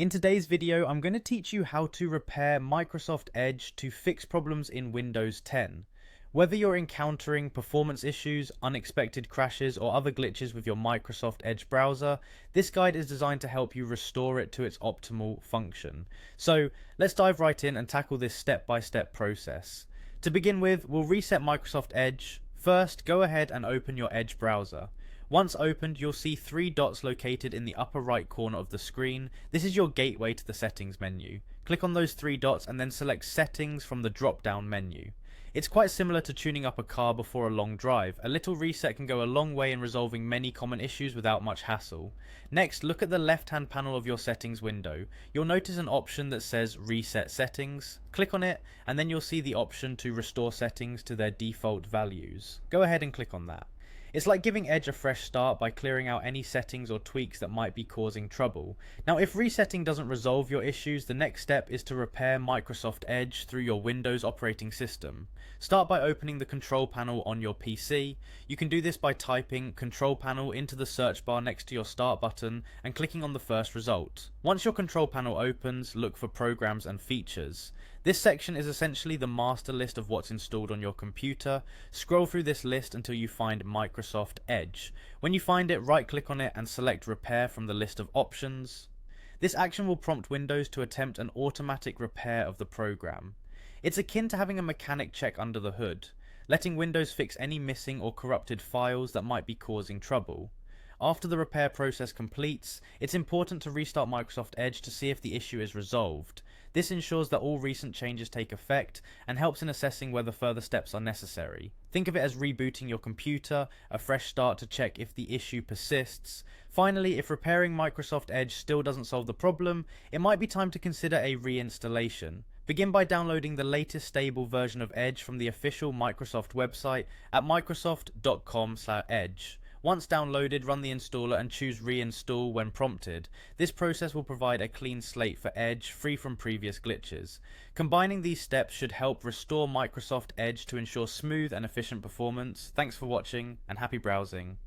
In today's video, I'm going to teach you how to repair Microsoft Edge to fix problems in Windows 10. Whether you're encountering performance issues, unexpected crashes, or other glitches with your Microsoft Edge browser, this guide is designed to help you restore it to its optimal function. So let's dive right in and tackle this step-by-step process. To begin with, we'll reset Microsoft Edge. First, go ahead and open your Edge browser. Once opened, you'll see three dots located in the upper right corner of the screen. This is your gateway to the settings menu. Click on those three dots and then select settings from the drop-down menu. It's quite similar to tuning up a car before a long drive. A little reset can go a long way in resolving many common issues without much hassle. Next, look at the left-hand panel of your settings window. You'll notice an option that says Reset Settings. Click on it, and then you'll see the option to restore settings to their default values. Go ahead and click on that. It's like giving Edge a fresh start by clearing out any settings or tweaks that might be causing trouble. Now, if resetting doesn't resolve your issues, the next step is to repair Microsoft Edge through your Windows operating system. Start by opening the control panel on your PC. You can do this by typing control panel into the search bar next to your start button and clicking on the first result. Once your control panel opens, look for programs and features. This section is essentially the master list of what's installed on your computer. Scroll through this list until you find Microsoft Edge. When you find it, right click on it and select Repair from the list of options. This action will prompt Windows to attempt an automatic repair of the program. It's akin to having a mechanic check under the hood, letting Windows fix any missing or corrupted files that might be causing trouble. After the repair process completes, it's important to restart Microsoft Edge to see if the issue is resolved. This ensures that all recent changes take effect and helps in assessing whether further steps are necessary. Think of it as rebooting your computer, a fresh start to check if the issue persists. Finally, if repairing Microsoft Edge still doesn't solve the problem, it might be time to consider a reinstallation. Begin by downloading the latest stable version of Edge from the official Microsoft website at microsoft.com/edge. Once downloaded, run the installer and choose reinstall when prompted. This process will provide a clean slate for Edge, free from previous glitches. Combining these steps should help restore Microsoft Edge to ensure smooth and efficient performance. Thanks for watching and happy browsing.